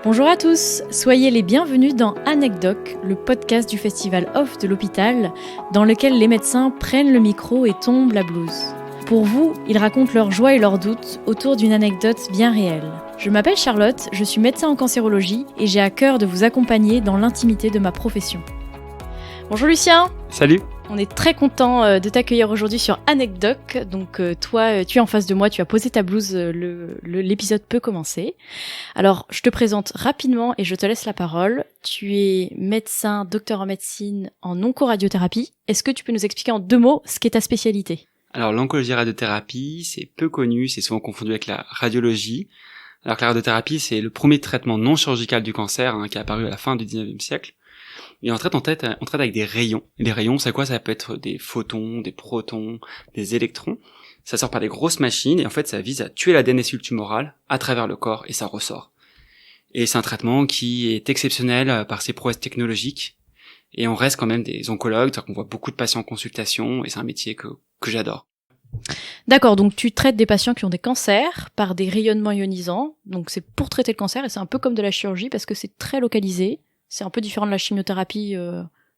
Bonjour à tous, soyez les bienvenus dans Anecdoc, le podcast du festival Off de l'hôpital, dans lequel les médecins prennent le micro et tombent la blouse. Pour vous, ils racontent leurs joies et leurs doutes autour d'une anecdote bien réelle. Je m'appelle Charlotte, je suis médecin en cancérologie et j'ai à cœur de vous accompagner dans l'intimité de ma profession. Bonjour Lucien. Salut. On est très content de t'accueillir aujourd'hui sur Anecdoc. Donc toi, tu es en face de moi, tu as posé ta blouse, l'épisode peut commencer. Alors, je te présente rapidement et je te laisse la parole. Tu es médecin, docteur en médecine en oncoradiothérapie. Est-ce que tu peux nous expliquer en 2 mots ce qu'est ta spécialité ? Alors l'oncologie radiothérapie, c'est peu connu, c'est souvent confondu avec la radiologie. Alors que la radiothérapie, c'est le premier traitement non chirurgical du cancer qui est apparu à la fin du 19e siècle. Et on traite avec des rayons. Et les rayons, c'est quoi ? Ça peut être des photons, des protons, des électrons. Ça sort par des grosses machines et en fait, ça vise à tuer l'ADN des cellules tumorales à travers le corps et ça ressort. Et c'est un traitement qui est exceptionnel par ses prouesses technologiques. Et on reste quand même des oncologues, c'est-à-dire qu'on voit beaucoup de patients en consultation et c'est un métier que j'adore. D'accord, donc tu traites des patients qui ont des cancers par des rayonnements ionisants. Donc c'est pour traiter le cancer et c'est un peu comme de la chirurgie parce que c'est très localisé. C'est un peu différent de la chimiothérapie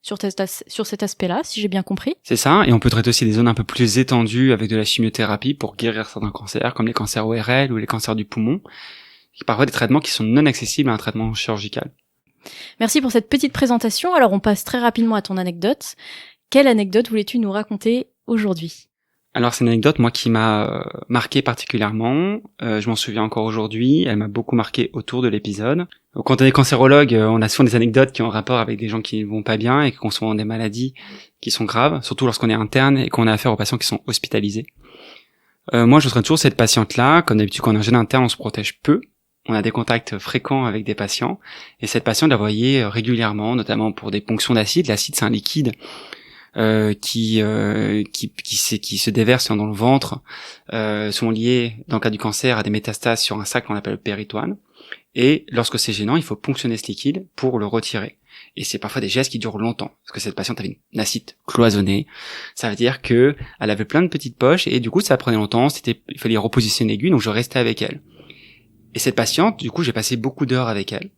sur cet aspect-là, si j'ai bien compris. C'est ça, et on peut traiter aussi des zones un peu plus étendues avec de la chimiothérapie pour guérir certains cancers, comme les cancers ORL ou les cancers du poumon, et parfois des traitements qui sont non accessibles à un traitement chirurgical. Merci pour cette petite présentation. Alors on passe très rapidement à ton anecdote. Quelle anecdote voulais-tu nous raconter aujourd'hui ? Alors c'est une anecdote, moi, qui m'a marqué particulièrement. Je m'en souviens encore aujourd'hui. Elle m'a beaucoup marqué autour de l'épisode. Quand on est cancérologue, on a souvent des anecdotes qui ont rapport avec des gens qui ne vont pas bien et qui ont souvent des maladies qui sont graves, surtout lorsqu'on est interne et qu'on a affaire aux patients qui sont hospitalisés. Moi, je serais toujours cette patiente-là. Comme d'habitude, quand on est un jeune interne, on se protège peu. On a des contacts fréquents avec des patients. Et cette patiente, la voyait régulièrement, notamment pour des ponctions d'acide. L'acide, c'est un liquide qui se déverse dans le ventre, sont liés, dans le cas du cancer, à des métastases sur un sac qu'on appelle le péritoine. Et lorsque c'est gênant, il faut ponctionner ce liquide pour le retirer. Et c'est parfois des gestes qui durent longtemps, parce que cette patiente avait une ascite cloisonnée. Ça veut dire que elle avait plein de petites poches, et du coup, ça prenait longtemps, il fallait repositionner l'aiguille, donc je restais avec elle. Et cette patiente, du coup, j'ai passé beaucoup d'heures avec elle.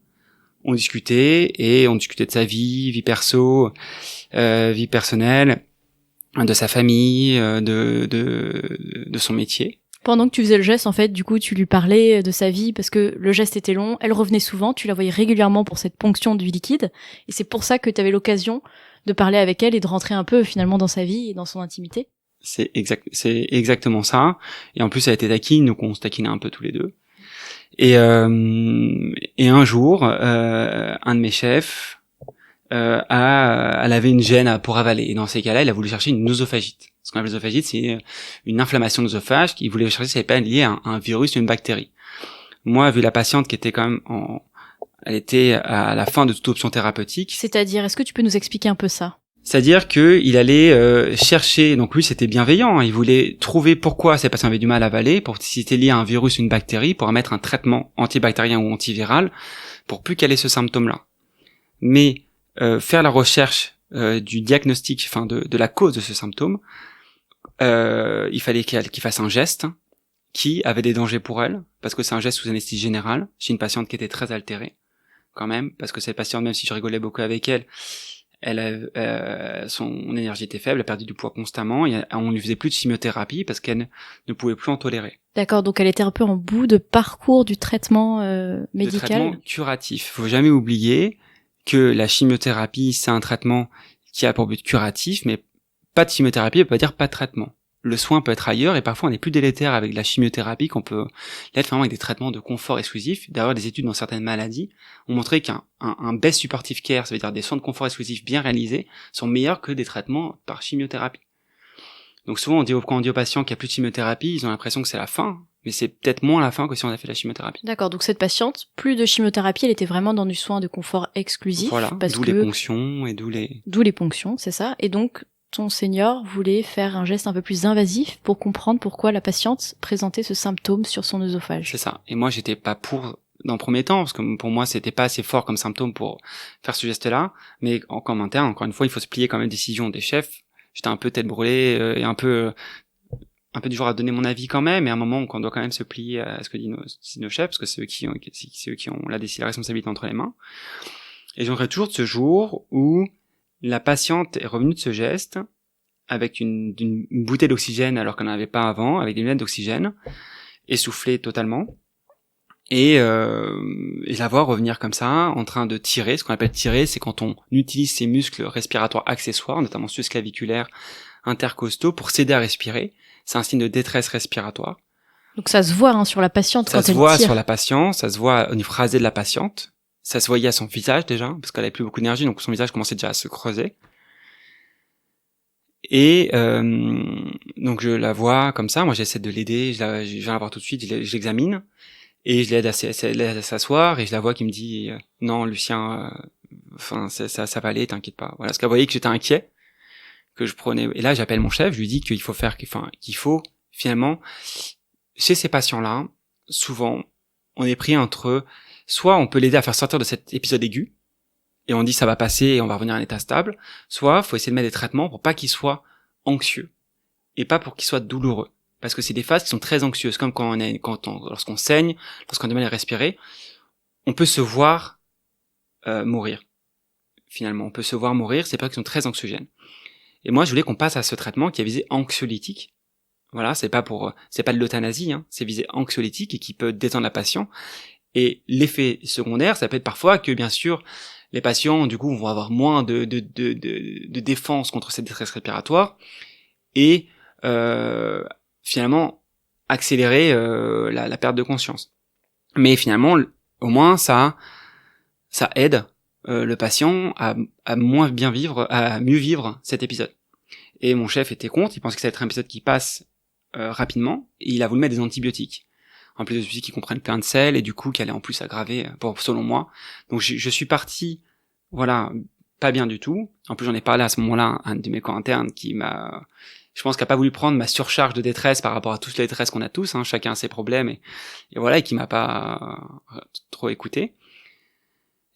On discutait de sa vie perso, vie personnelle, de sa famille, de son métier. Pendant que tu faisais le geste, en fait, du coup, tu lui parlais de sa vie parce que le geste était long, elle revenait souvent, tu la voyais régulièrement pour cette ponction du liquide, et c'est pour ça que tu avais l'occasion de parler avec elle et de rentrer un peu finalement dans sa vie et dans son intimité. C'est exactement ça. Et en plus, elle était taquine, donc on se taquinait un peu tous les deux. Et un jour, un de mes chefs elle avait une gêne pour avaler. Et dans ces cas-là, il a voulu chercher une œsophagite. Ce qu'on appelle l'œsophagite, c'est une inflammation de l'œsophage qu'il voulait chercher si elle n'était pas liée à un virus ou une bactérie. Moi, vu la patiente qui était quand même elle était à la fin de toute option thérapeutique. C'est-à-dire, est-ce que tu peux nous expliquer un peu ça ? C'est-à-dire que il allait chercher, donc lui c'était bienveillant, il voulait trouver pourquoi ces patients avaient du mal à avaler, pour si c'était lié à un virus ou une bactérie, pour mettre un traitement antibactérien ou antiviral, pour plus qu'elle ait ce symptôme-là. Mais faire la recherche du diagnostic, enfin de la cause de ce symptôme, il fallait qu'il fasse un geste qui avait des dangers pour elle, parce que c'est un geste sous anesthésie générale, chez une patiente qui était très altérée, quand même, parce que cette patiente, même si je rigolais beaucoup avec elle, son énergie était faible, elle a perdu du poids constamment, et on lui faisait plus de chimiothérapie parce qu'elle ne pouvait plus en tolérer. D'accord, donc elle était un peu en bout de parcours du traitement médical. De traitement curatif. Faut jamais oublier que la chimiothérapie, c'est un traitement qui a pour but curatif, mais pas de chimiothérapie, ça veut pas dire pas de traitement. Le soin peut être ailleurs, et parfois on est plus délétère avec la chimiothérapie qu'on peut l'être vraiment avec des traitements de confort exclusif. D'ailleurs, des études dans certaines maladies ont montré qu'un best supportive care, ça veut dire des soins de confort exclusif bien réalisés, sont meilleurs que des traitements par chimiothérapie. Donc souvent, quand on dit aux patients qu'il n'y a plus de chimiothérapie, ils ont l'impression que c'est la fin, mais c'est peut-être moins la fin que si on a fait la chimiothérapie. D'accord, donc cette patiente, plus de chimiothérapie, elle était vraiment dans du soin de confort exclusif. Voilà, d'où les ponctions et d'où les ponctions, c'est ça. Et donc, ton senior voulait faire un geste un peu plus invasif pour comprendre pourquoi la patiente présentait ce symptôme sur son œsophage. C'est ça. Et moi, j'étais pas pour dans le premier temps, parce que pour moi, c'était pas assez fort comme symptôme pour faire ce geste-là. Mais comme interne, encore une fois, il faut se plier quand même aux décisions des chefs. J'étais un peu tête brûlée et un peu un peu du genre à donner mon avis quand même, et à un moment qu'on doit quand même se plier à ce que disent nos chefs, parce que c'est eux qui ont la responsabilité entre les mains. Et j'aimerais toujours de ce jour où la patiente est revenue de ce geste avec une bouteille d'oxygène alors qu'on n'en avait pas avant, avec des lunettes d'oxygène, essoufflée totalement, et la voir revenir comme ça, en train de tirer. Ce qu'on appelle tirer, c'est quand on utilise ses muscles respiratoires accessoires, notamment ceux claviculaires, intercostaux, pour s'aider à respirer. C'est un signe de détresse respiratoire. Donc ça se voit sur la patiente quand elle tire. Ça se voit sur la patiente, ça se voit au niveau phrasé de la patiente. Ça se voyait à son visage déjà, parce qu'elle avait plus beaucoup d'énergie, donc son visage commençait déjà à se creuser. Et donc je la vois comme ça, moi j'essaie de l'aider, je viens la voir tout de suite, je l'examine, et je l'aide à s'asseoir, et je la vois qui me dit non Lucien, ça va aller, t'inquiète pas. Voilà, parce qu'elle voyait que j'étais inquiet, que je prenais. Et là j'appelle mon chef, je lui dis qu'il faut finalement, chez ces patients-là, souvent on est pris entre, soit on peut l'aider à faire sortir de cet épisode aigu, et on dit ça va passer et on va revenir à un état stable, soit faut essayer de mettre des traitements pour pas qu'il soit anxieux, et pas pour qu'il soit douloureux. Parce que c'est des phases qui sont très anxieuses, comme lorsqu'on saigne, lorsqu'on a du mal à respirer, on peut se voir mourir. Finalement, on peut se voir mourir, c'est pas qu'ils sont très anxiogènes. Et moi, je voulais qu'on passe à ce traitement qui est visé anxiolytique. Voilà, c'est pas de l'euthanasie, hein, c'est visé anxiolytique et qui peut détendre la patient. Et l'effet secondaire, ça peut être parfois que, bien sûr, les patients, du coup, vont avoir moins de défense contre cette détresse respiratoire et finalement accélérer la perte de conscience. Mais finalement, au moins, ça aide le patient à mieux vivre cet épisode. Et mon chef était contre, il pensait que ça allait être un épisode qui passe rapidement, et il a voulu mettre des antibiotiques. En plus de ceux qui comprennent plein de sel, et du coup qui allait en plus aggraver, selon moi. Donc je suis parti, voilà, pas bien du tout. En plus j'en ai parlé à ce moment-là à un de mes corps internes qui je pense qu'il a pas voulu prendre ma surcharge de détresse par rapport à toutes les détresses qu'on a tous, hein, chacun a ses problèmes, et voilà, et qui m'a pas trop écouté.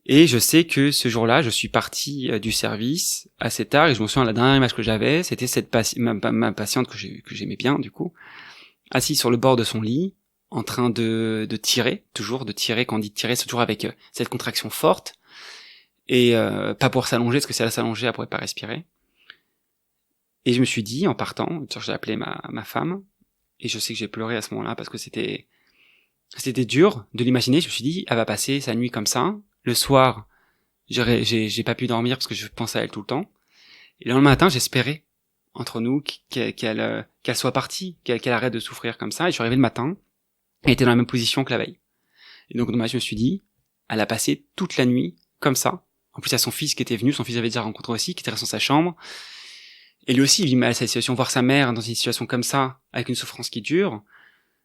Et je sais que ce jour-là, je suis parti du service assez tard, et je me souviens, la dernière image que j'avais, c'était ma patiente que j'aimais bien, du coup, assise sur le bord de son lit, en train de tirer, quand on dit tirer, c'est toujours avec cette contraction forte, et pas pour s'allonger, parce que si elle s'allonger, elle pourrait pas respirer. Et je me suis dit, en partant, j'ai appelé ma femme, et je sais que j'ai pleuré à ce moment-là, parce que c'était dur de l'imaginer. Je me suis dit, elle va passer sa nuit comme ça. Le soir, j'ai pas pu dormir parce que je pensais à elle tout le temps. Et le lendemain matin, j'espérais, entre nous, qu'elle soit partie, qu'elle arrête de souffrir comme ça. Et je suis arrivé le matin, elle était dans la même position que la veille. Et donc, je me suis dit, elle a passé toute la nuit comme ça. En plus, il y a son fils qui était venu, son fils avait déjà rencontré aussi, qui était resté dans sa chambre. Et lui aussi, il vit mal à sa situation. Voir sa mère dans une situation comme ça, avec une souffrance qui dure.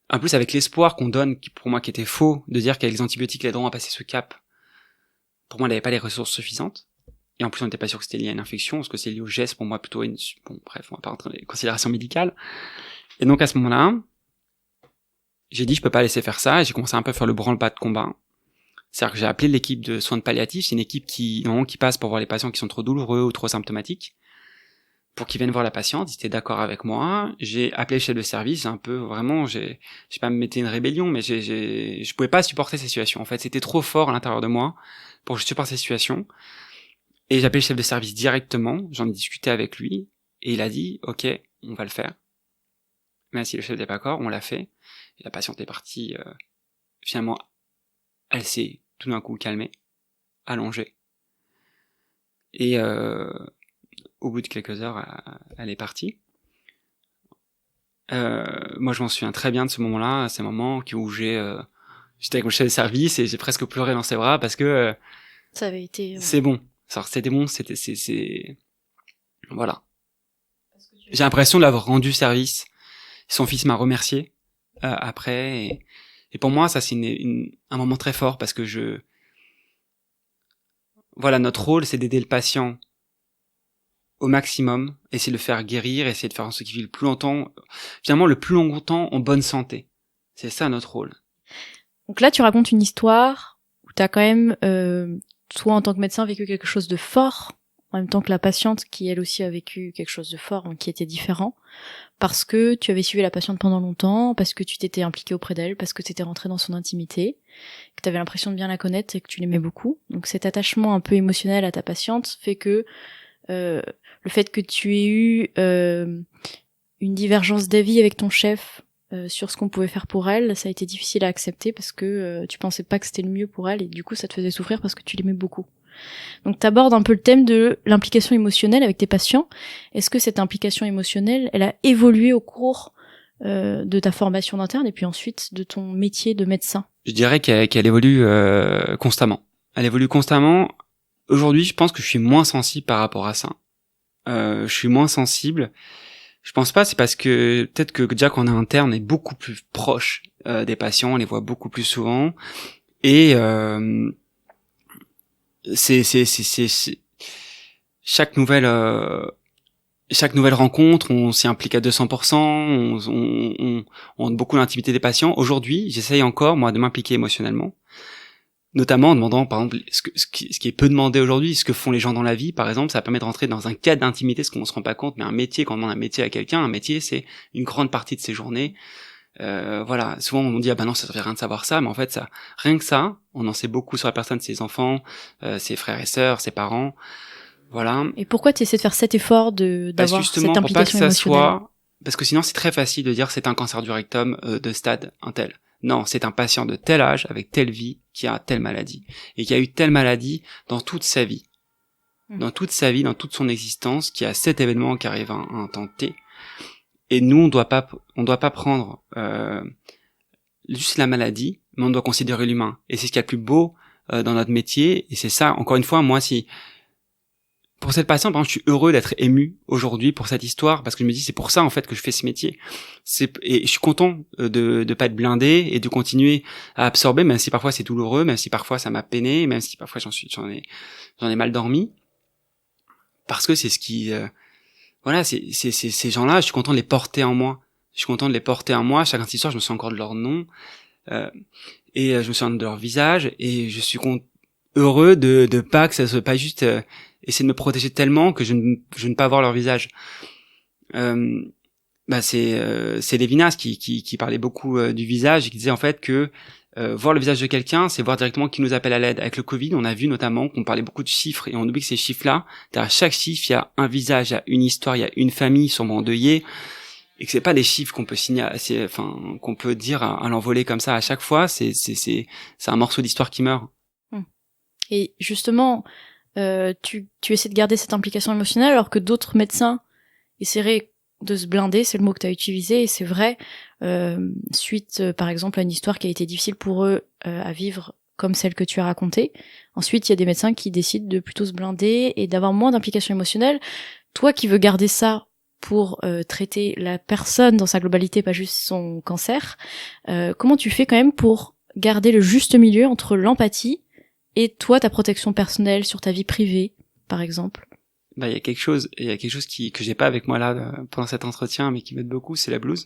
En plus, avec l'espoir qu'on donne, pour moi, qui était faux, de dire qu'avec les antibiotiques, elle aideront à passer ce cap. Pour moi, elle n'avait pas les ressources suffisantes. Et en plus, on n'était pas sûr que c'était lié à une infection, parce que c'est lié au geste, pour moi, plutôt à bon, bref, on va pas rentrer dans les considérations médicales. Et donc, à ce moment-là, j'ai dit, je peux pas laisser faire ça, et j'ai commencé un peu à faire le branle-bas de combat. C'est-à-dire que j'ai appelé l'équipe de soins de palliatifs, c'est une équipe qui passe pour voir les patients qui sont trop douloureux ou trop symptomatiques, pour qu'ils viennent voir la patiente. Ils étaient d'accord avec moi. J'ai appelé le chef de service, un peu, vraiment, j'ai pas me mettre une rébellion, mais je pouvais pas supporter ces situations. En fait, c'était trop fort à l'intérieur de moi pour que je supporte ces situations. Et j'ai appelé le chef de service directement, j'en ai discuté avec lui, et il a dit, ok, on va le faire. Même si le chef n'était pas d'accord, on l'a fait. Et la patiente est partie, finalement, elle s'est tout d'un coup calmée, allongée. Et au bout de quelques heures, elle est partie. Moi, je m'en souviens très bien de ce moment-là, ces moments où j'étais avec mon chef de service et j'ai presque pleuré dans ses bras parce que ça avait été. C'est bon. C'était bon. Voilà. J'ai l'impression de l'avoir rendu service. Son fils m'a remercié après, et pour moi, ça c'est un moment très fort parce que voilà, notre rôle, c'est d'aider le patient au maximum, essayer de le faire guérir, essayer de faire en sorte qu'il vive le plus longtemps, finalement le plus longtemps en bonne santé. C'est ça notre rôle. Donc là, tu racontes une histoire où t'as quand même, toi en tant que médecin, vécu quelque chose de fort en même temps que la patiente qui elle aussi a vécu quelque chose de fort, qui était différent, parce que tu avais suivi la patiente pendant longtemps, parce que tu t'étais impliqué auprès d'elle, parce que tu étais rentré dans son intimité, que tu avais l'impression de bien la connaître et que tu l'aimais beaucoup. Donc cet attachement un peu émotionnel à ta patiente fait que le fait que tu aies eu une divergence d'avis avec ton chef sur ce qu'on pouvait faire pour elle, ça a été difficile à accepter parce que tu pensais pas que c'était le mieux pour elle et du coup ça te faisait souffrir parce que tu l'aimais beaucoup. Donc t'abordes un peu le thème de l'implication émotionnelle avec tes patients. Est-ce que cette implication émotionnelle, elle a évolué au cours de ta formation d'interne et puis ensuite de ton métier de médecin? Je dirais qu'elle évolue constamment. Elle évolue constamment. Aujourd'hui, je pense que je suis moins sensible par rapport à ça. Je suis moins sensible. Je pense pas, c'est parce que peut-être que déjà qu'on est interne, on est beaucoup plus proche des patients, on les voit beaucoup plus souvent. Et c'est chaque nouvelle rencontre, on s'y implique à 200%, on a beaucoup l'intimité des patients. Aujourd'hui, j'essaye encore, moi, de m'impliquer émotionnellement, notamment en demandant, par exemple, ce qui est peu demandé aujourd'hui, ce que font les gens dans la vie, par exemple, ça permet de rentrer dans un cadre d'intimité, ce qu'on se rend pas compte, mais un métier, quand on demande un métier à quelqu'un, un métier, c'est une grande partie de ses journées. Voilà, souvent on dit ah ben non, ça servirait rien de savoir ça, mais en fait ça, rien que ça, on en sait beaucoup sur la personne, ses enfants, ses frères et sœurs, ses parents, voilà. Et pourquoi tu essaies de faire cet effort d'avoir justement, cette implication émotionnelle? Parce que sinon c'est très facile de dire c'est un cancer du rectum de stade un tel. Non, c'est un patient de tel âge, avec telle vie, qui a telle maladie. Et qui a eu telle maladie dans toute sa vie. Dans toute sa vie, dans toute son existence, qui a cet événement qui arrive à un temps T. Et nous, on doit pas prendre juste la maladie, mais on doit considérer l'humain. Et c'est ce qu'il y a de plus beau dans notre métier. Et c'est ça, encore une fois, moi, si pour cette patiente, par exemple, je suis heureux d'être ému aujourd'hui pour cette histoire, parce que je me dis c'est pour ça en fait que je fais ce métier. Et je suis content de pas être blindé et de continuer à absorber, même si parfois c'est douloureux, même si parfois ça m'a peiné, même si parfois j'en ai mal dormi, parce que c'est ce qui voilà, c'est ces gens-là, je suis content de les porter en moi. Je suis content de les porter en moi. Chaque histoire, je me souviens encore de leur nom et je me souviens de leur visage et je suis heureux de pas que ça soit pas juste essayer de me protéger tellement que je ne pas voir leur visage. C'est Lévinas qui parlait beaucoup du visage et qui disait en fait que voir le visage de quelqu'un, c'est voir directement qui nous appelle à l'aide. Avec le Covid, on a vu notamment qu'on parlait beaucoup de chiffres et on oublie que ces chiffres-là, derrière chaque chiffre, il y a un visage, il y a une histoire, il y a une famille sûrement endeuillée, et que c'est pas des chiffres qu'on peut signer, qu'on peut dire à l'envolée comme ça à chaque fois. C'est un morceau d'histoire qui meurt. Et justement, tu essaies de garder cette implication émotionnelle alors que d'autres médecins essaieraient de se blinder, c'est le mot que tu as utilisé, et c'est vrai, suite par exemple à une histoire qui a été difficile pour eux à vivre comme celle que tu as racontée. Ensuite, il y a des médecins qui décident de plutôt se blinder et d'avoir moins d'implication émotionnelle. Toi qui veux garder ça pour traiter la personne dans sa globalité, pas juste son cancer, comment tu fais quand même pour garder le juste milieu entre l'empathie et toi, ta protection personnelle sur ta vie privée, par exemple? Il y a quelque chose que j'ai pas avec moi là pendant cet entretien, mais qui m'aide beaucoup, c'est la blouse.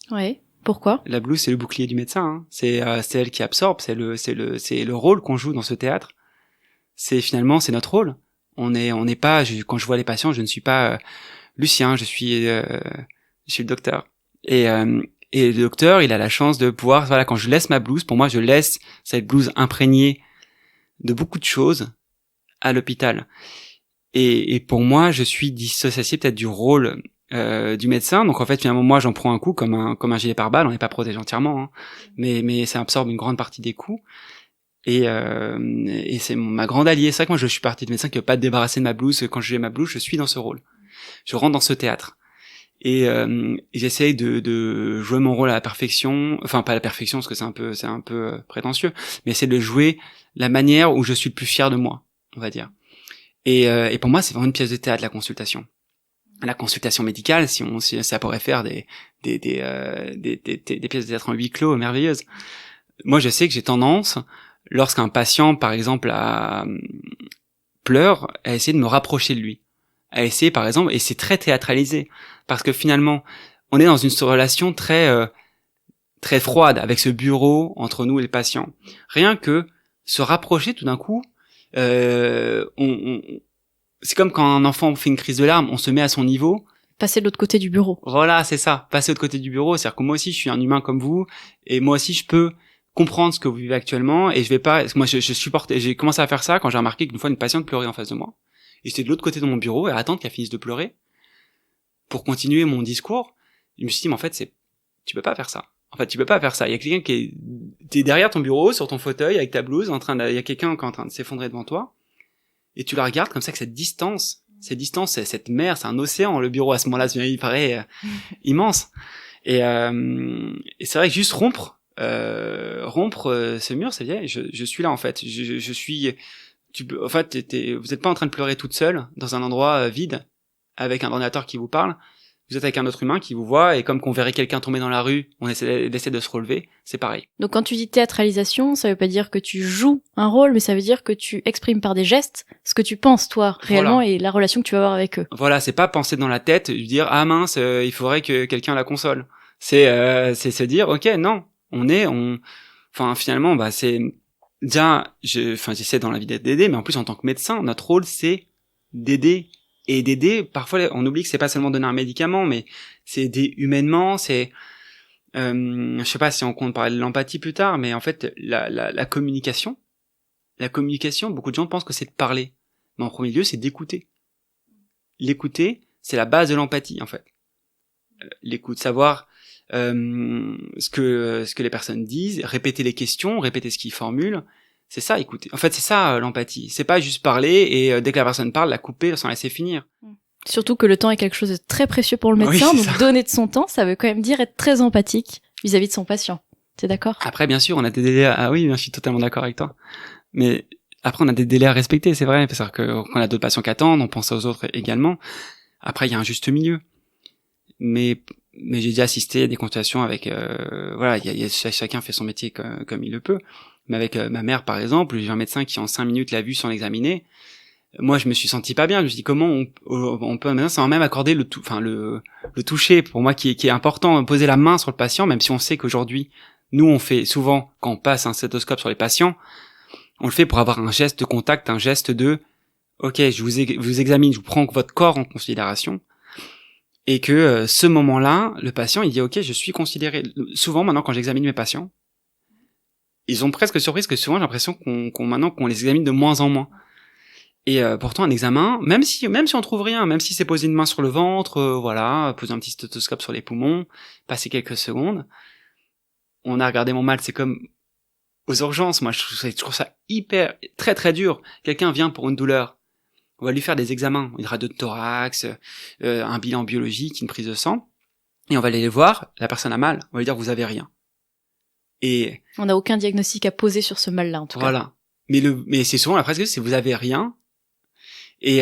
Ouais. Pourquoi? La blouse, c'est le bouclier du médecin. Hein. C'est elle qui absorbe, c'est le rôle qu'on joue dans ce théâtre. C'est notre rôle. On n'est pas. Quand je vois les patients, je ne suis pas Lucien, je suis le docteur. Et le docteur, il a la chance de pouvoir. Voilà, quand je laisse ma blouse, pour moi, je laisse cette blouse imprégnée de beaucoup de choses à l'hôpital. Et pour moi, je suis dissocié peut-être du rôle du médecin. Donc en fait, finalement, moi, j'en prends un coup comme un gilet pare-balles. On n'est pas protégé entièrement, hein, mais ça absorbe une grande partie des coups. Et c'est ma grande alliée. C'est vrai que moi, je suis parti de médecin qui veut pas te débarrasser de ma blouse. Quand j'ai ma blouse, je suis dans ce rôle. Je rentre dans ce théâtre. Et j'essaye de jouer mon rôle à la perfection. Enfin, pas à la perfection, parce que c'est un peu prétentieux, mais essayer de le jouer la manière où je suis le plus fier de moi, on va dire. Et pour moi, c'est vraiment une pièce de théâtre, la consultation. La consultation médicale, si ça pourrait faire des pièces de théâtre en huis clos merveilleuses. Moi, je sais que j'ai tendance, lorsqu'un patient, par exemple, pleure, à essayer de me rapprocher de lui. À essayer, par exemple, et c'est très théâtralisé. Parce que finalement, on est dans une relation très froide avec ce bureau entre nous et le patient. Rien que se rapprocher tout d'un coup, c'est comme quand un enfant fait une crise de larmes, on se met à son niveau. Passer de l'autre côté du bureau. Voilà, c'est ça. Passer de l'autre côté du bureau, c'est-à-dire que moi aussi, je suis un humain comme vous, et moi aussi, je peux comprendre ce que vous vivez actuellement, et je vais pas, moi, je supporte, j'ai commencé à faire ça quand j'ai remarqué qu'une fois une patiente pleurait en face de moi. Et j'étais de l'autre côté de mon bureau, et à attendre qu'elle finisse de pleurer, pour continuer mon discours. Je me suis dit, mais en fait, tu peux pas faire ça. En fait, tu peux pas faire ça. Il y a quelqu'un t'es derrière ton bureau, sur ton fauteuil, avec ta blouse, il y a quelqu'un qui est en train de s'effondrer devant toi, et tu la regardes comme ça, que cette distance, cette mer, c'est un océan. Le bureau à ce moment-là, il paraît immense. Et c'est vrai que juste rompre ce mur, ça veut dire, je suis là en fait. Je suis. En fait, vous n'êtes pas en train de pleurer toute seule dans un endroit vide avec un ordinateur qui vous parle. Vous êtes avec un autre humain qui vous voit, et comme qu'on verrait quelqu'un tomber dans la rue, on essaie de se relever, c'est pareil. Donc quand tu dis théâtralisation, ça veut pas dire que tu joues un rôle, mais ça veut dire que tu exprimes par des gestes ce que tu penses toi, réellement, voilà. Et la relation que tu vas avoir avec eux. Voilà, c'est pas penser dans la tête, dire « Ah mince, il faudrait que quelqu'un la console ». C'est se dire « Ok, non, Enfin, finalement, c'est... Déjà, j'essaie dans la vie d'aider, mais en plus, en tant que médecin, notre rôle, c'est d'aider. Et d'aider, parfois, on oublie que c'est pas seulement donner un médicament, mais c'est aider humainement, c'est... je sais pas si on compte parler de l'empathie plus tard, mais en fait, la communication, beaucoup de gens pensent que c'est de parler. Mais en premier lieu, c'est d'écouter. L'écouter, c'est la base de l'empathie, en fait. L'écoute, savoir ce que les personnes disent, répéter les questions, répéter ce qu'ils formulent, c'est ça, écouter. En fait, c'est ça l'empathie. C'est pas juste parler et dès que la personne parle, la couper sans laisser finir. Surtout que le temps est quelque chose de très précieux pour le médecin, donc donner de son temps, ça veut quand même dire être très empathique vis-à-vis de son patient. T'es d'accord ? Après, bien sûr, on a des délais. Ah oui, je suis totalement d'accord avec toi. Mais après, on a des délais à respecter, c'est vrai. C'est-à-dire que quand on a d'autres patients qui attendent, on pense aux autres également. Après, il y a un juste milieu. Mais j'ai déjà assisté à des consultations avec voilà, chacun fait son métier comme il le peut. Mais avec ma mère par exemple, j'ai un médecin qui en 5 minutes l'a vu sans l'examiner. Moi je me suis senti pas bien, je me suis dit comment on peut maintenant sans même accorder le toucher pour moi qui est important, poser la main sur le patient, même si on sait qu'aujourd'hui nous on fait souvent quand on passe un stéthoscope sur les patients, on le fait pour avoir un geste de contact, un geste de OK, je vous examine, je vous prends votre corps en considération. Et que ce moment-là, le patient, il dit « Ok, je suis considéré ». Souvent, maintenant, quand j'examine mes patients, ils ont presque surpris, parce que souvent, j'ai l'impression qu'on les examine de moins en moins. Et pourtant, un examen, même si on trouve rien, même si c'est poser une main sur le ventre, voilà, poser un petit stéthoscope sur les poumons, passer quelques secondes, on a regardé mon mal, c'est comme aux urgences. Moi, je trouve ça très très dur. Quelqu'un vient pour une douleur. On va lui faire des examens, une radio de thorax, un bilan biologique, une prise de sang, et on va aller les voir, la personne a mal, on va lui dire vous avez rien. Et on n'a aucun diagnostic à poser sur ce mal-là en tout cas. Voilà. Mais c'est souvent la phrase que c'est vous avez rien. Et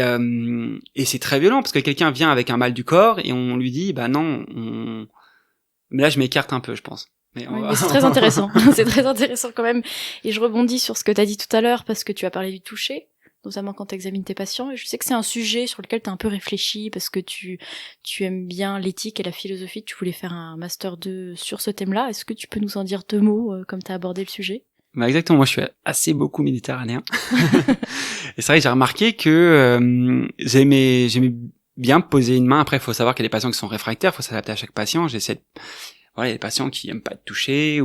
c'est très violent parce que quelqu'un vient avec un mal du corps et on lui dit bah non, mais là je m'écarte un peu, je pense. Mais c'est très intéressant. C'est très intéressant quand même. Et je rebondis sur ce que tu as dit tout à l'heure parce que tu as parlé du toucher, notamment quand tu examines tes patients, et je sais que c'est un sujet sur lequel tu as un peu réfléchi, parce que tu aimes bien l'éthique et la philosophie, tu voulais faire un Master 2 sur ce thème-là. Est-ce que tu peux nous en dire 2 mots, comme tu as abordé le sujet ? Bah exactement, moi je suis assez beaucoup méditerranéen. Et c'est vrai que j'ai remarqué que j'aimais bien poser une main. Après, il faut savoir qu'il y a des patients qui sont réfractaires, il faut s'adapter à chaque patient. Voilà, il y a des patients qui aiment pas être touchés,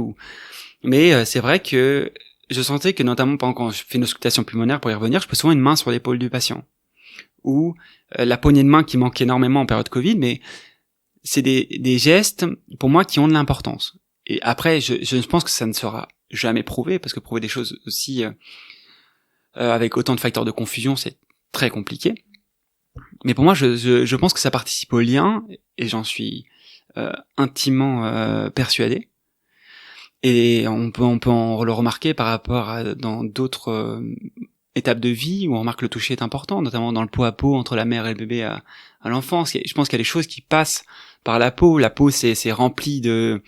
mais c'est vrai que je sentais que notamment pendant quand je fais une auscultation pulmonaire, pour y revenir, je pose souvent une main sur l'épaule du patient. Ou la poignée de main qui manque énormément en période Covid, mais c'est des gestes, pour moi, qui ont de l'importance. Et après, je pense que ça ne sera jamais prouvé, parce que prouver des choses aussi avec autant de facteurs de confusion, c'est très compliqué. Mais pour moi, je pense que ça participe au lien, et j'en suis intimement persuadé. Et on peut le remarquer par rapport à dans d'autres étapes de vie où on remarque que le toucher est important, notamment dans le pot à pot entre la mère et le bébé à l'enfance. Je pense qu'il y a des choses qui passent par la peau. La peau, c'est rempli de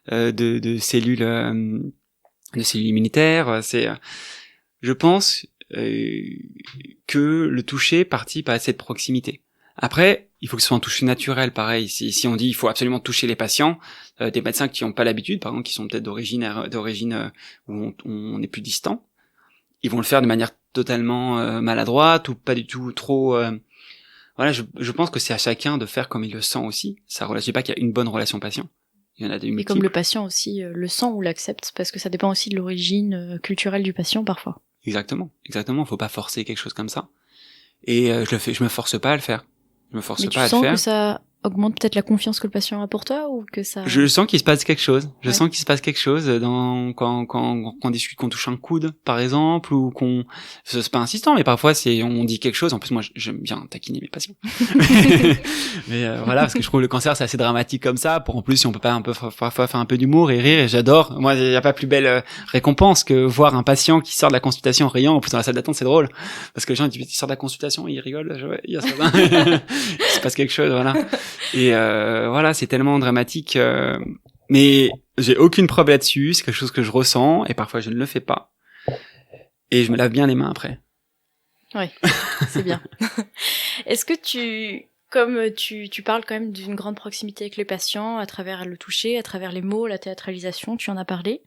cellules immunitaires. Je pense que le toucher participe à cette proximité. Après, il faut que ce soit un toucher naturel, pareil. Si on dit il faut absolument toucher les patients, des médecins qui n'ont pas l'habitude, par exemple, qui sont peut-être d'origine où on est plus distant, ils vont le faire de manière totalement maladroite ou pas du tout trop. Voilà, je pense que c'est à chacun de faire comme il le sent aussi. Ça, je dis pas qu'il y a une bonne relation patient. Il y en a des multiples. Et comme le patient aussi le sent ou l'accepte, parce que ça dépend aussi de l'origine culturelle du patient parfois. Exactement. Faut pas forcer quelque chose comme ça. Et je me force pas à le faire. Je me force Mais pas à le tu sens faire. que ça augmente peut-être la confiance que le patient a pour toi ou que ça... Je sens qu'il se passe quelque chose. Je Ouais. sens qu'il se passe quelque chose quand on discute, qu'on touche un coude, par exemple, ou qu'on, c'est pas insistant, mais parfois on dit quelque chose. En plus, moi, j'aime bien taquiner mes patients. mais voilà, parce que je trouve le cancer, c'est assez dramatique comme ça. Pour en plus, si on peut pas un peu, parfois faire un peu d'humour et rire, et j'adore. Moi, il y a pas plus belle récompense que voir un patient qui sort de la consultation en riant. En plus, dans la salle d'attente, c'est drôle. Parce que les gens, ils disent, il sort de la consultation, il rigole. Il y a ça. Il se passe quelque chose, voilà. Et voilà, c'est tellement dramatique. Mais j'ai aucune preuve là-dessus. C'est quelque chose que je ressens et parfois je ne le fais pas. Et je me lave bien les mains après. Oui, c'est bien. Est-ce que tu parles quand même d'une grande proximité avec les patients à travers le toucher, à travers les mots, la théâtralisation, tu en as parlé.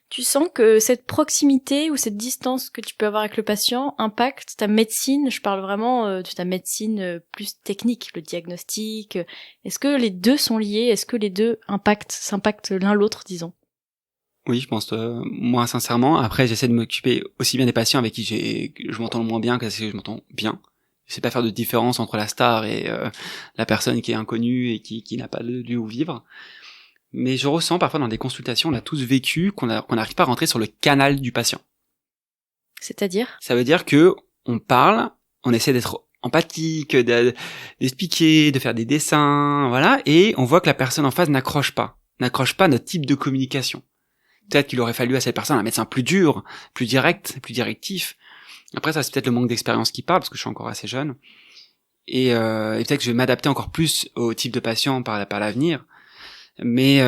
Tu sens que cette proximité ou cette distance que tu peux avoir avec le patient impacte ta médecine. Je parle vraiment de ta médecine plus technique, le diagnostic. Est-ce que les deux sont liés? Est-ce que les deux s'impactent l'un l'autre, disons? Oui, je pense, moi, sincèrement. Après, j'essaie de m'occuper aussi bien des patients avec qui je m'entends le moins bien que ceux que je m'entends bien. Je sais pas faire de différence entre la star et la personne qui est inconnue et qui n'a pas de lieu où vivre. Mais je ressens parfois dans des consultations, on a tous vécu qu'on n'arrive pas à rentrer sur le canal du patient. C'est-à-dire? Ça veut dire que on parle, on essaie d'être empathique, d'expliquer, de faire des dessins, voilà, et on voit que la personne en face n'accroche pas notre type de communication. Peut-être qu'il aurait fallu à cette personne un médecin plus dur, plus direct, plus directif. Après, ça, c'est peut-être le manque d'expérience qui parle, parce que je suis encore assez jeune. Et peut-être que je vais m'adapter encore plus au type de patient par l'avenir. Mais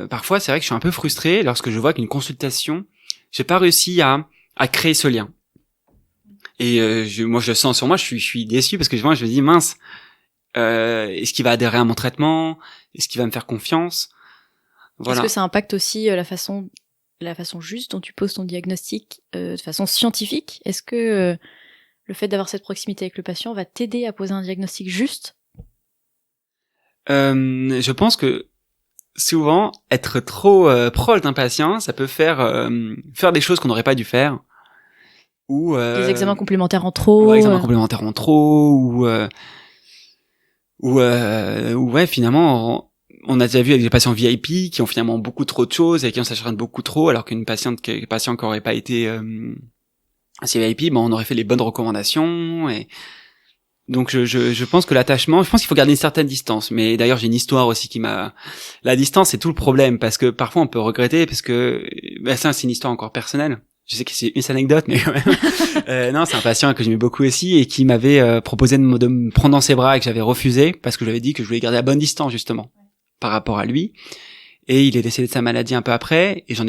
parfois, c'est vrai que je suis un peu frustré lorsque je vois qu'une consultation, j'ai pas réussi à créer ce lien. Et moi, je le sens sur moi, je suis déçu parce que moi, je me dis mince, est-ce qu'il va adhérer à mon traitement? Est-ce qu'il va me faire confiance? Voilà. Est-ce que ça impacte aussi la façon juste dont tu poses ton diagnostic de façon scientifique? Est-ce que le fait d'avoir cette proximité avec le patient va t'aider à poser un diagnostic juste? Je pense que souvent, être trop proche d'un patient, ça peut faire des choses qu'on n'aurait pas dû faire. Ou des examens complémentaires en trop. Ouais, examens complémentaires en trop, ou ouais, finalement, on a déjà vu avec des patients VIP qui ont finalement beaucoup trop de choses et qui on s'acharne beaucoup trop, alors qu'une patient qui aurait pas été assez VIP, on aurait fait les bonnes recommandations. Et donc je pense que l'attachement, je pense qu'il faut garder une certaine distance. Mais d'ailleurs, j'ai une histoire aussi la distance, c'est tout le problème, parce que parfois on peut regretter, parce que ça, c'est une histoire encore personnelle. Je sais que c'est une anecdote, mais quand même. Non, c'est un patient que j'aimais beaucoup aussi et qui m'avait proposé de me prendre dans ses bras et que j'avais refusé parce que je lui avais dit que je voulais garder la bonne distance, justement, par rapport à lui. Et il est décédé de sa maladie un peu après, et je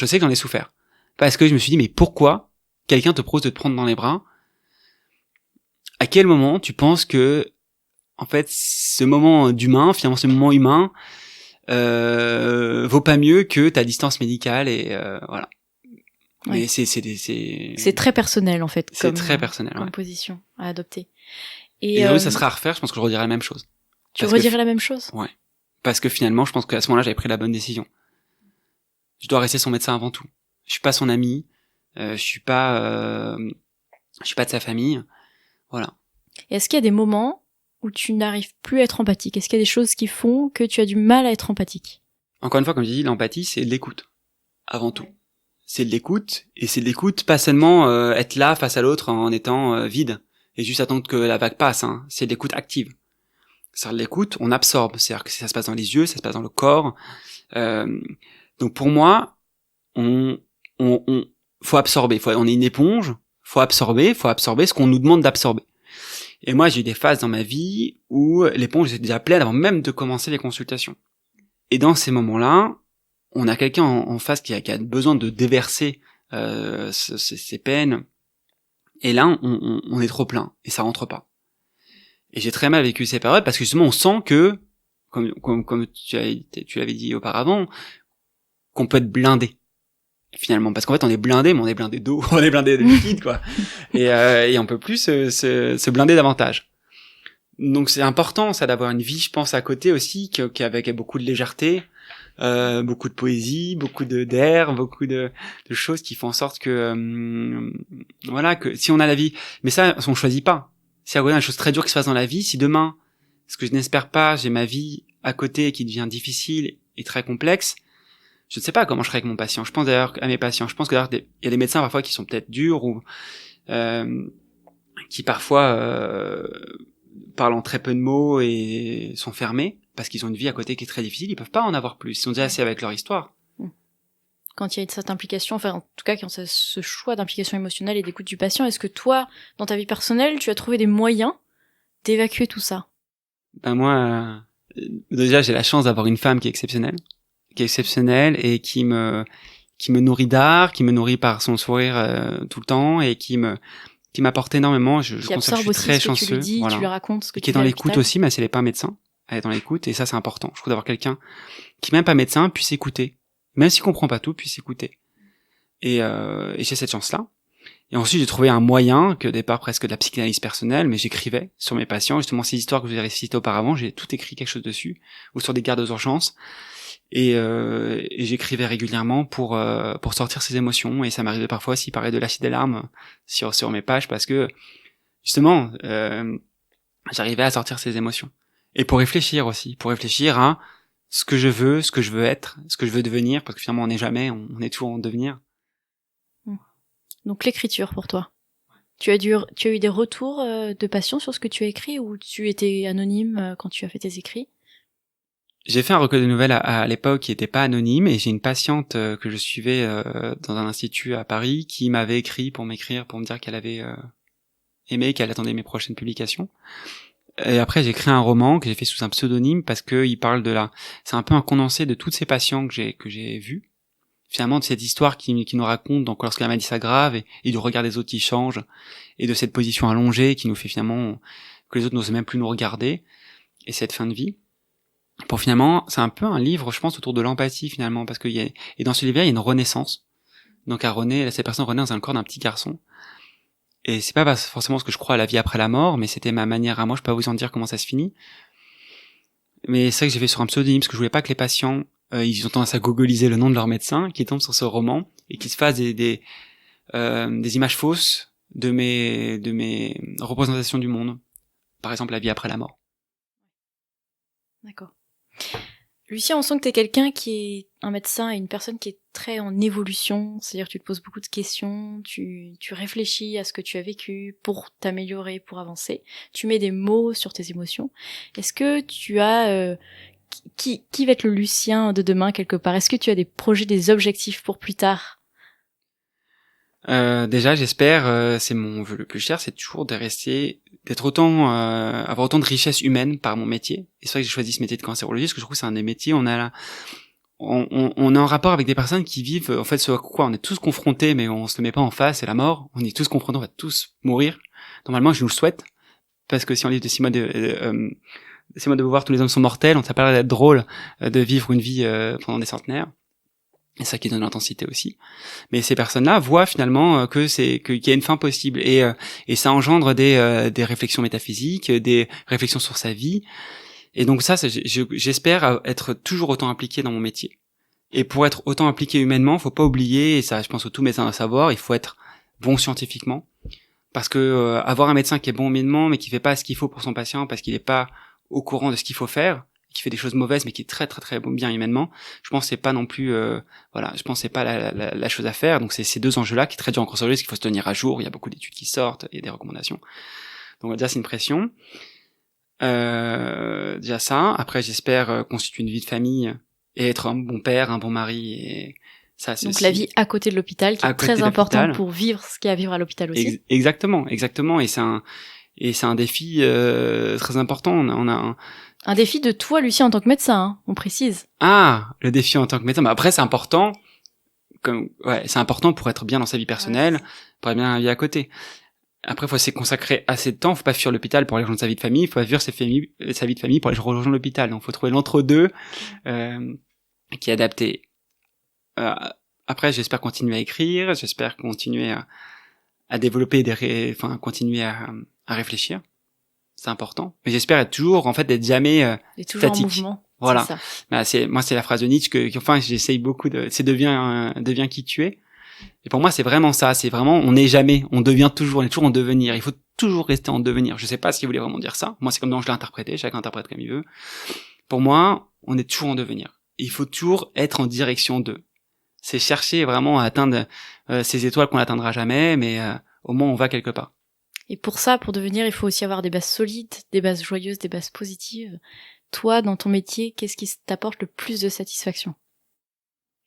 sais que j'en ai souffert. Parce que je me suis dit, mais pourquoi quelqu'un te propose de te prendre dans les bras? À quel moment tu penses que, en fait, ce moment d'humain, finalement ce moment humain, vaut pas mieux que ta distance médicale et voilà. Mais Ouais. c'est très personnel en fait. C'est très personnel. Comme ouais. position à adopter. Et ça sera à refaire. Je pense que je redirai la même chose. Tu redirais la même chose? Ouais. Parce que finalement, je pense qu'à ce moment-là, j'avais pris la bonne décision. Je dois rester son médecin avant tout. Je suis pas son ami. Je suis pas de sa famille. Voilà. Et est-ce qu'il y a des moments où tu n'arrives plus à être empathique? Est-ce qu'il y a des choses qui font que tu as du mal à être empathique? Encore une fois, comme je dis, l'empathie, c'est de l'écoute. Avant tout. C'est de l'écoute, et c'est de l'écoute, pas seulement être là face à l'autre en étant vide, et juste attendre que la vague passe, hein. C'est de l'écoute active. C'est de l'écoute, on absorbe, c'est-à-dire que ça se passe dans les yeux, ça se passe dans le corps. Donc pour moi, on faut absorber, on est une éponge, faut absorber ce qu'on nous demande d'absorber. Et moi, j'ai eu des phases dans ma vie où l'éponge était déjà pleine avant même de commencer les consultations. Et dans ces moments-là, on a quelqu'un en face qui a besoin de déverser ses peines, et là on est trop plein et ça rentre pas. Et j'ai très mal vécu ces périodes parce que justement on sent que, comme tu l'avais dit auparavant, qu'on peut être blindé. finalement, parce qu'en fait on est blindé, mais on est blindé d'eau, on est blindé de liquide, quoi. Et on peut plus se blinder davantage. Donc c'est important ça d'avoir une vie, je pense, à côté aussi, qui avec beaucoup de légèreté, beaucoup de poésie, beaucoup d'air, beaucoup de choses qui font en sorte que voilà, que si on a la vie, mais ça on choisit pas. Si il y a une chose très dure qui se passe dans la vie, si demain, ce que je n'espère pas, j'ai ma vie à côté qui devient difficile et très complexe, je ne sais pas comment je serai avec mon patient. Je pense d'ailleurs à mes patients. Je pense que d'ailleurs il y a des médecins parfois qui sont peut-être durs ou qui parfois parlent en très peu de mots et sont fermés parce qu'ils ont une vie à côté qui est très difficile. Ils peuvent pas en avoir plus. Ils sont déjà assez avec leur histoire. Quand il y a cette implication, enfin en tout cas quand il y a ce choix d'implication émotionnelle et d'écoute du patient, est-ce que toi, dans ta vie personnelle, tu as trouvé des moyens d'évacuer tout ça? Ben moi, déjà j'ai la chance d'avoir une femme qui est exceptionnelle et qui me nourrit d'art, qui me nourrit par son sourire tout le temps et qui m'apporte énormément. Je considère que je suis très chanceux. Tu lui dis, voilà. Tu lui racontes ce que et qui est dans l'écoute aussi, mais elle n'est pas médecin. Elle est dans l'écoute et ça c'est important. Je trouve d'avoir quelqu'un qui même pas médecin puisse écouter. Même s'il comprend pas tout, puisse écouter. Et j'ai cette chance-là. Et ensuite, j'ai trouvé un moyen, que au départ presque de la psychanalyse personnelle, mais j'écrivais sur mes patients, justement ces histoires que je vous ai récitées auparavant, j'ai tout écrit quelque chose dessus, ou sur des gardes d'urgence. Et j'écrivais régulièrement pour sortir ces émotions. Et ça m'arrivait parfois aussi parler de l'acide des larmes sur mes pages, parce que, justement, j'arrivais à sortir ces émotions. Et pour réfléchir aussi, à ce que je veux être, ce que je veux devenir, parce que finalement on n'est jamais, on est toujours en devenir. Donc l'écriture pour toi. Tu as eu des retours de patients sur ce que tu as écrit, ou tu étais anonyme quand tu as fait tes écrits? J'ai fait un recueil de nouvelles à l'époque qui était pas anonyme, et j'ai une patiente que je suivais dans un institut à Paris qui m'avait écrit pour me dire qu'elle avait aimé, qu'elle attendait mes prochaines publications. Et après, j'ai écrit un roman que j'ai fait sous un pseudonyme parce que il parle c'est un peu un condensé de toutes ces patients que j'ai vus. Finalement, de cette histoire qui nous raconte donc lorsque la maladie s'aggrave et du regard des autres qui change et de cette position allongée qui nous fait finalement que les autres n'osent même plus nous regarder et cette fin de vie. Pour finalement, c'est un peu un livre, je pense, autour de l'empathie finalement, parce et dans ce livre-là, il y a une renaissance. Donc cette personne renaît dans le corps d'un petit garçon. Et c'est pas forcément ce que je crois à la vie après la mort, mais c'était ma manière à moi, je peux pas vous en dire comment ça se finit. Mais c'est ça que j'ai fait sur un pseudonyme, parce que je voulais pas que les patients, ils ont tendance à googliser le nom de leur médecin, qui tombent sur ce roman, et qu'ils se fassent des images fausses de mes représentations du monde. Par exemple, la vie après la mort. D'accord. Lucien, on sent que t'es quelqu'un qui est un médecin et une personne qui est très en évolution, c'est-à-dire que tu te poses beaucoup de questions, tu réfléchis à ce que tu as vécu pour t'améliorer, pour avancer, tu mets des mots sur tes émotions. Est-ce que tu as... qui va être le Lucien de demain quelque part? Est-ce que tu as des projets, des objectifs pour plus tard? Déjà, j'espère, c'est mon vœu le plus cher, c'est toujours d'être autant, avoir autant de richesse humaine par mon métier. Et c'est vrai que j'ai choisi ce métier de cancérologie, parce que je trouve que c'est un des métiers, on est en rapport avec des personnes qui vivent, en fait, ce à quoi on est tous confrontés, mais on se le met pas en face, c'est la mort. On est tous confrontés, on va tous mourir. Normalement, je nous le souhaite, parce que si on lit de Simone de Beauvoir, tous les hommes sont mortels, on s'appellerait d'être drôle de vivre une vie pendant des centenaires. Et ça qui donne l'intensité aussi. Mais ces personnes-là voient finalement qu'il y a une fin possible, et ça engendre des réflexions métaphysiques, des réflexions sur sa vie. Et donc ça, j'espère être toujours autant impliqué dans mon métier. Et pour être autant impliqué humainement, faut pas oublier, et ça je pense que tout médecin doit savoir, il faut être bon scientifiquement. Parce que avoir un médecin qui est bon humainement mais qui fait pas ce qu'il faut pour son patient parce qu'il est pas au courant de ce qu'il faut faire, qui fait des choses mauvaises mais qui est très très très bien humainement, je pense que c'est pas non plus je pense que c'est pas la chose à faire. Donc c'est ces deux enjeux-là qui est très dur en cancérologie, parce qu'il faut se tenir à jour, il y a beaucoup d'études qui sortent, il y a des recommandations. Donc déjà c'est une pression. Déjà ça, après j'espère constituer une vie de famille et être un bon père, un bon mari, et ça c'est donc aussi... la vie à côté de l'hôpital qui est très importante pour vivre ce qu'il y a à vivre à l'hôpital aussi. Exactement, et c'est un défi très important. On a un défi de toi, Lucien, en tant que médecin, hein, on précise. Ah, le défi en tant que médecin. Mais après, c'est important. C'est important pour être bien dans sa vie personnelle, pour être bien dans la vie à côté. Après, il faut s'y consacrer assez de temps. Faut pas fuir l'hôpital pour aller rejoindre sa vie de famille. Faut pas fuir sa vie de famille pour aller rejoindre l'hôpital. Donc, faut trouver l'entre-deux qui est adapté à Après, j'espère continuer à écrire, j'espère continuer à développer continuer à réfléchir. C'est important. Mais j'espère être toujours, en fait, d'être jamais et toujours statique. en mouvement. Voilà. C'est ça. Bah, c'est la phrase de Nietzsche j'essaye beaucoup c'est deviens qui tu es. Et pour moi, c'est vraiment ça. C'est vraiment, on est toujours en devenir. Il faut toujours rester en devenir. Je sais pas s'il voulait vraiment dire ça. Moi, c'est comme je l'ai interprété. Chacun interprète comme il veut. Pour moi, on est toujours en devenir. Il faut toujours être en direction d'eux. C'est chercher vraiment à atteindre ces étoiles qu'on n'atteindra jamais, mais au moins on va quelque part. Et pour ça, pour devenir, il faut aussi avoir des bases solides, des bases joyeuses, des bases positives. Toi, dans ton métier, qu'est-ce qui t'apporte le plus de satisfaction ?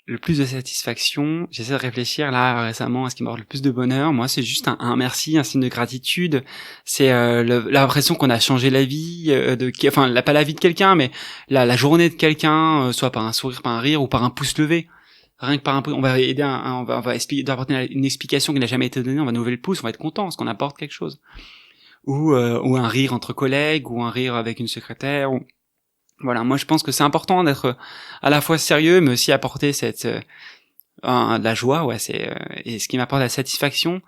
Le plus de satisfaction, j'essaie de réfléchir là récemment à ce qui m'apporte le plus de bonheur. Moi, c'est juste un merci, un signe de gratitude. C'est l'impression qu'on a changé la vie pas la vie de quelqu'un, mais la journée de quelqu'un, soit par un sourire, par un rire ou par un pouce levé. Rien que par un pouce, on va aider on va apporter une explication qui n'a jamais été donnée, on va nous lever le pouce, on va être content parce qu'on apporte quelque chose. Ou un rire entre collègues, ou un rire avec une secrétaire, voilà, moi je pense que c'est important d'être à la fois sérieux mais aussi apporter de la joie, et ce qui m'apporte la satisfaction,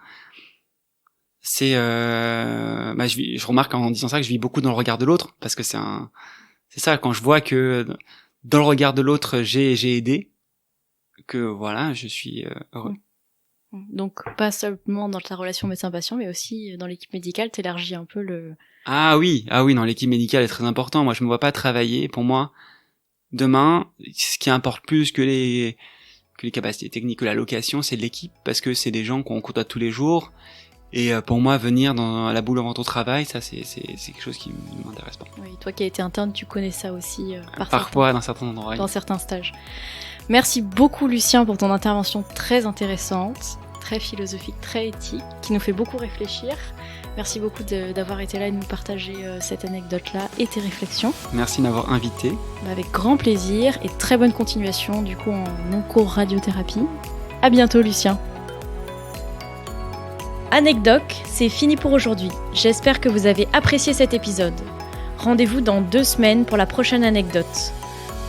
c'est je remarque en disant ça que je vis beaucoup dans le regard de l'autre, parce que c'est ça, quand je vois que dans le regard de l'autre j'ai aidé, que voilà, je suis heureux. Donc pas seulement dans ta relation médecin-patient, mais aussi dans l'équipe médicale, t'élargis un peu le... Ah oui, dans l'équipe médicale est très important. Moi, je me vois pas travailler. Pour moi, demain, ce qui importe plus que les capacités techniques, que la location, c'est l'équipe, parce que c'est des gens qu'on côtoie tous les jours. Et pour moi, venir dans la boule avant ton travail, ça, c'est quelque chose qui ne m'intéresse pas. Oui, toi qui as été interne, tu connais ça aussi parfois dans certains endroits. Dans certains stages. Merci beaucoup, Lucien, pour ton intervention très intéressante, très philosophique, très éthique, qui nous fait beaucoup réfléchir. Merci beaucoup d'avoir été là et de nous partager cette anecdote-là et tes réflexions. Merci de m'avoir invité. Avec grand plaisir et très bonne continuation du coup en onco-radiothérapie. À bientôt, Lucien. Anecdoc, c'est fini pour aujourd'hui. J'espère que vous avez apprécié cet épisode. Rendez-vous dans 2 semaines pour la prochaine anecdote.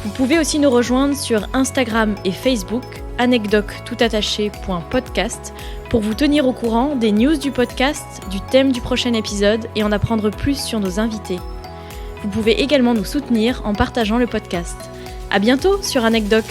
Vous pouvez aussi nous rejoindre sur Instagram et Facebook, anecdoc_podcast, pour vous tenir au courant des news du podcast, du thème du prochain épisode et en apprendre plus sur nos invités. Vous pouvez également nous soutenir en partageant le podcast. À bientôt sur Anecdoc.